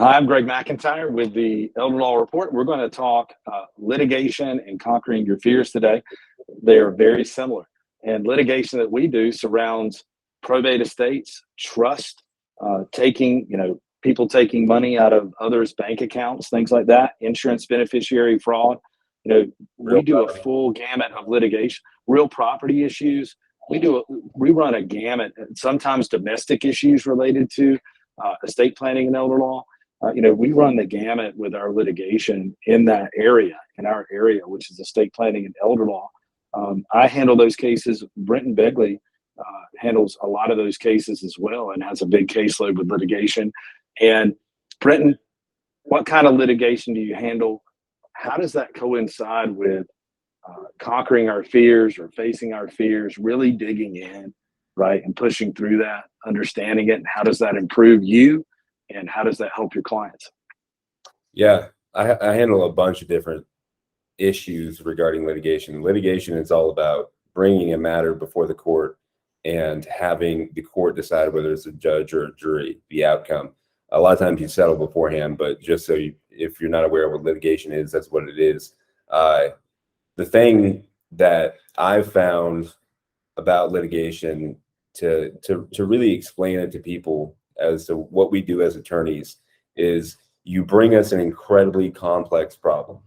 Hi, I'm Greg McIntyre with the Elder Law Report. We're going to talk litigation and conquering your fears today. They are very similar. And litigation that we do surrounds probate estates, trust, people taking money out of others' bank accounts, things like that, insurance beneficiary fraud. We do a full gamut of litigation, real property issues. We run a gamut, sometimes domestic issues related to estate planning and elder law. We run the gamut with our litigation in our area, which is estate planning and elder law. I handle those cases. Brenton Begley handles a lot of those cases as well and has a big caseload with litigation. And Brenton, what kind of litigation do you handle? How does that coincide with conquering our fears or facing our fears, really digging in, right, and pushing through that, understanding it, and how does that improve you? And how does that help your clients? Yeah, I handle a bunch of different issues regarding litigation. Litigation is all about bringing a matter before the court and having the court decide whether it's a judge or a jury, the outcome. A lot of times you settle beforehand, but just so if you're not aware of what litigation is, that's what it is. The thing that I've found about litigation to really explain it to people as to what we do as attorneys is you bring us an incredibly complex problem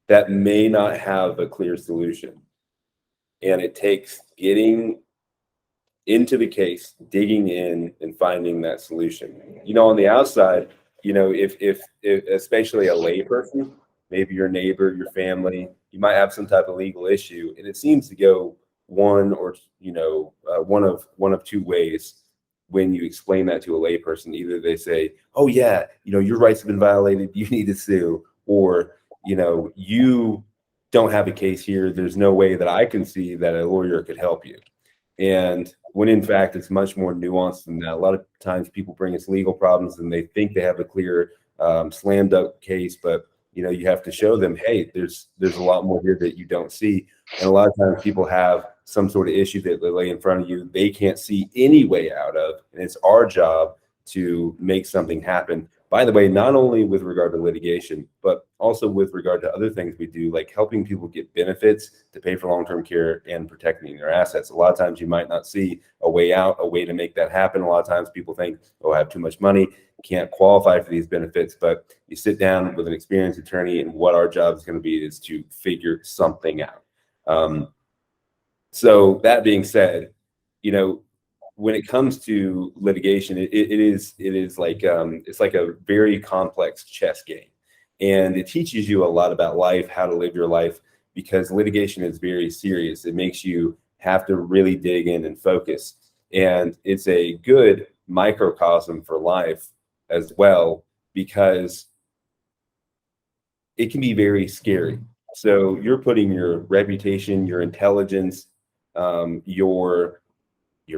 that may not have a clear solution. And it takes getting into the case, digging in and finding that solution. On the outside, if especially a lay person, maybe your neighbor, your family, you might have some type of legal issue, and it seems to go one of two ways. When you explain that to a layperson, either they say, "Oh yeah, your rights have been violated, you need to sue," or you don't have a case here. There's no way that I can see that a lawyer could help you. And when in fact it's much more nuanced than that. A lot of times people bring us legal problems and they think they have a clear slam dunk case, but you have to show them, hey, there's a lot more here that you don't see. And a lot of times people have some sort of issue that they lay in front of you they can't see any way out of, and it's our job to make something happen. By the way, not only with regard to litigation, but also with regard to other things we do, like helping people get benefits to pay for long-term care and protecting their assets. A lot of times you might not see a way out, a way to make that happen. A lot of times people think, oh, I have too much money, can't qualify for these benefits. But you sit down with an experienced attorney, and what our job is going to be is to figure something out. So that being said, when it comes to litigation, it is like it's like a very complex chess game, and it teaches you a lot about life, how to live your life, because litigation is very serious. It makes you have to really dig in and focus, and it's a good microcosm for life as well, because it can be very scary. So you're putting your reputation, your intelligence, your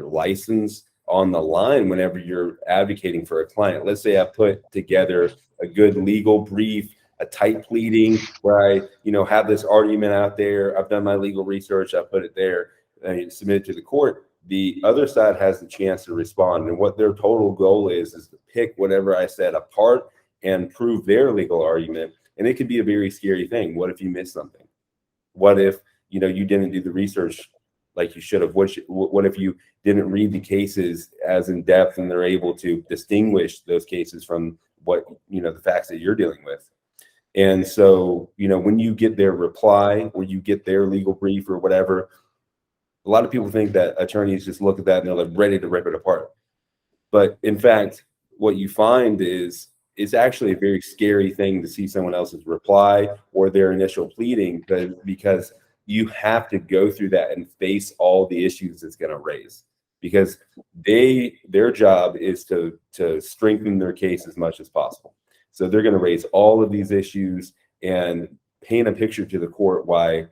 license on the line whenever you're advocating for a client. Let's say I put together a good legal brief, a tight pleading where I, have this argument out there. I've done my legal research. I put it there and submit it to the court. The other side has the chance to respond. And what their total goal is to pick whatever I said apart and prove their legal argument. And it could be a very scary thing. What if you miss something? What if, you didn't do the research like you should have? What if you didn't read the cases as in depth and they're able to distinguish those cases from what, the facts that you're dealing with? And so, when you get their reply or you get their legal brief or whatever, a lot of people think that attorneys just look at that and they're like ready to rip it apart. But in fact, what you find is it's actually a very scary thing to see someone else's reply or their initial pleading, because you have to go through that and face all the issues it's going to raise, because their job is to strengthen their case as much as possible. So they're going to raise all of these issues and paint a picture to the court why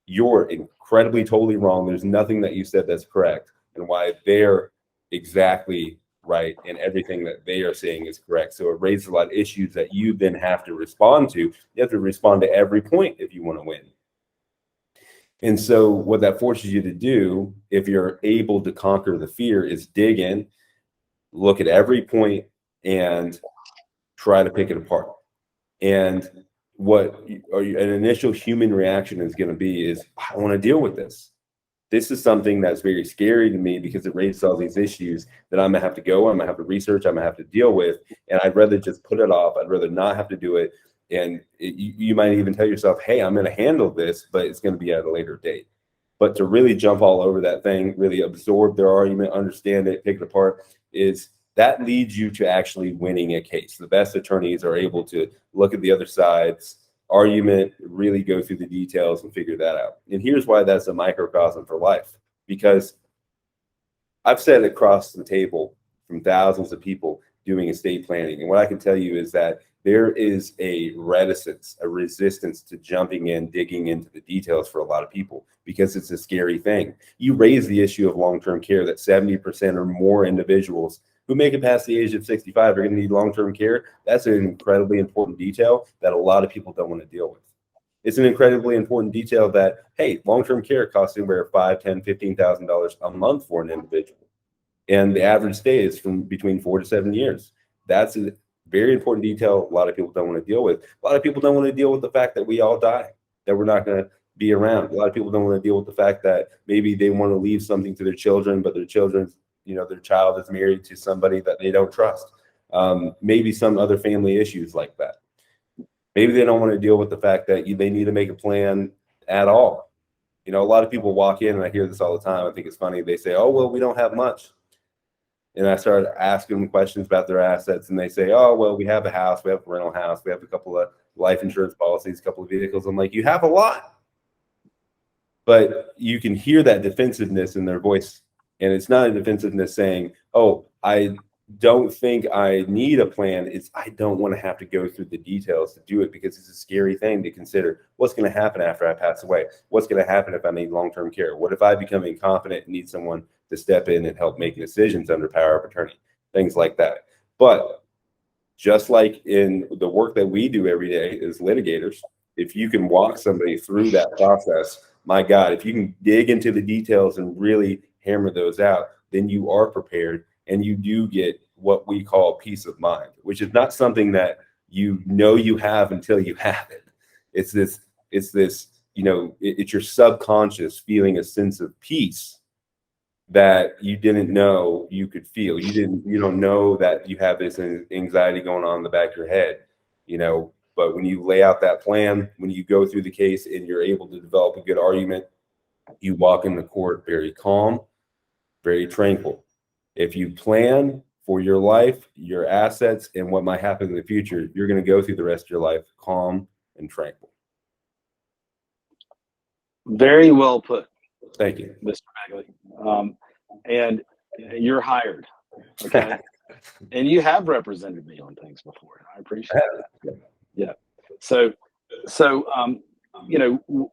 you're incredibly totally wrong. There's nothing that you said that's correct, and why they're exactly right and everything that they are saying is correct. So it raises a lot of issues that you then have to respond to. You have to respond to every point if you want to win. And so what that forces you to do, if you're able to conquer the fear, is dig in, look at every point, and try to pick it apart. And what an initial human reaction is going to be is, I don't want to deal with this. This is something that's very scary to me because it raises all these issues that I'm gonna have to go, I'm gonna have to research, I'm gonna have to deal with, and I'd rather just put it off. I'd rather not have to do it. And you might even tell yourself, hey, I'm gonna handle this, but it's gonna be at a later date. But to really jump all over that thing, really absorb their argument, understand it, pick it apart, is that leads you to actually winning a case. The best attorneys are able to look at the other side's argument, really go through the details and figure that out. And here's why that's a microcosm for life, because I've said across the table from thousands of people doing estate planning. And what I can tell you is that there is a reticence, a resistance to jumping in, digging into the details for a lot of people, because it's a scary thing. You raise the issue of long-term care, that 70% or more individuals who make it past the age of 65 are going to need long-term care. That's an incredibly important detail that a lot of people don't want to deal with. It's an incredibly important detail that, hey, long-term care costs anywhere $5,000, $10,000, $15,000 a month for an individual. And the average stay is from between 4 to 7 years. That's a very important detail a lot of people don't want to deal with. A lot of people don't want to deal with the fact that we all die, that we're not going to be around. A lot of people don't want to deal with the fact that maybe they want to leave something to their children, but their children's, their child is married to somebody that they don't trust. Maybe some other family issues like that. Maybe they don't want to deal with the fact that they need to make a plan at all. A lot of people walk in, and I hear this all the time. I think it's funny. They say, oh, well, we don't have much. And I started asking them questions about their assets, and they say, oh, well, we have a house, we have a rental house, we have a couple of life insurance policies, a couple of vehicles. I'm like, you have a lot. But you can hear that defensiveness in their voice. And it's not a defensiveness saying, oh, I don't think I need a plan. It's I don't want to have to go through the details to do it, because it's a scary thing to consider. What's going to happen after I pass away? What's going to happen if I need long-term care? What if I become incompetent and need someone to step in and help make decisions under power of attorney? Things like that. But just like in the work that we do every day as litigators, if you can walk somebody through that process, my God, if you can dig into the details and really hammer those out, then you are prepared, and you do get what we call peace of mind, which is not something that you have until you have it. It's this, it's your subconscious feeling a sense of peace that you didn't know you could feel. You don't know that you have this anxiety going on in the back of your head, but when you lay out that plan, when you go through the case and you're able to develop a good argument, you walk in the court very calm, very tranquil. If you plan for your life, your assets, and what might happen in the future, you're going to go through the rest of your life calm and tranquil. Very well put. Thank you, Mr. Bagley. And you're hired, okay? And you have represented me on things before. I appreciate that. Yeah. So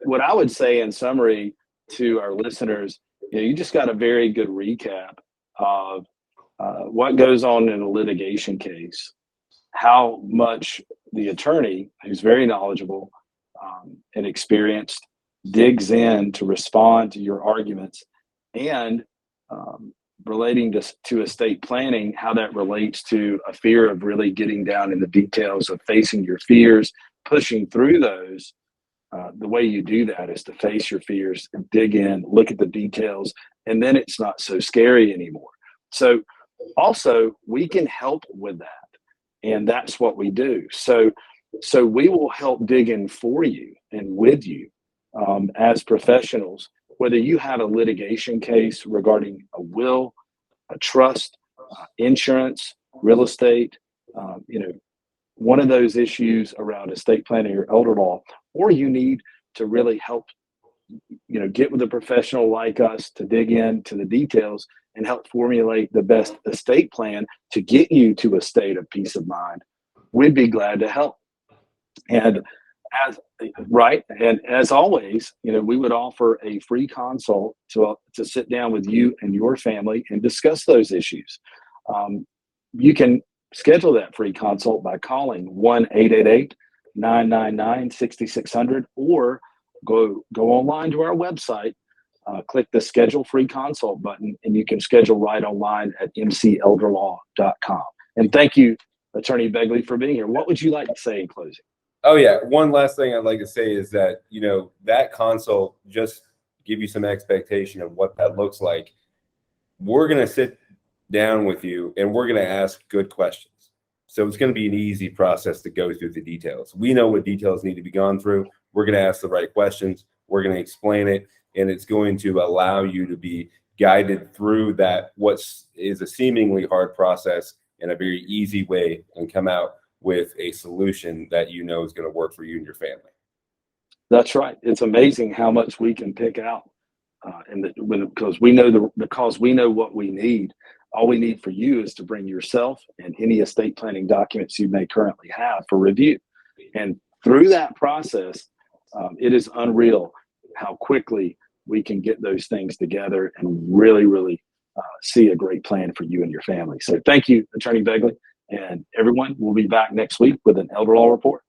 what I would say in summary to our listeners, you just got a very good recap of what goes on in a litigation case, how much the attorney, who's very knowledgeable and experienced, digs in to respond to your arguments, and relating to estate planning, how that relates to a fear of really getting down in the details of facing your fears, pushing through those. The way you do that is to face your fears and dig in, look at the details, and then it's not so scary anymore. So also, we can help with that, and that's what we do. So we will help dig in for you and with you as professionals, whether you have a litigation case regarding a will, a trust, insurance, real estate, one of those issues around estate planning or elder law, or you need to really help, get with a professional like us to dig into the details and help formulate the best estate plan to get you to a state of peace of mind, we'd be glad to help. And as always, we would offer a free consult to sit down with you and your family and discuss those issues. You can schedule that free consult by calling 1-888-999-6600 or go online to our website, click the schedule free consult button, and you can schedule right online at mcelderlaw.com. And thank you Attorney Begley, for being here. What would you like to say in closing? Oh yeah, one last thing I'd like to say is that, you know, that consult, just give you some expectation of what that looks like. We're going to sit down with you and we're going to ask good questions. So it's going to be an easy process to go through the details. We know what details need to be gone through. We're going to ask the right questions. We're going to explain it, and it's going to allow you to be guided through that what is a seemingly hard process in a very easy way, and come out with a solution that you know is going to work for you and your family. That's right. It's amazing how much we can pick out, because we know what we need. All we need for you is to bring yourself and any estate planning documents you may currently have for review. And through that process, it is unreal how quickly we can get those things together and really, really see a great plan for you and your family. So thank you, Attorney Begley, and everyone. We'll be back next week with an Elder Law Report.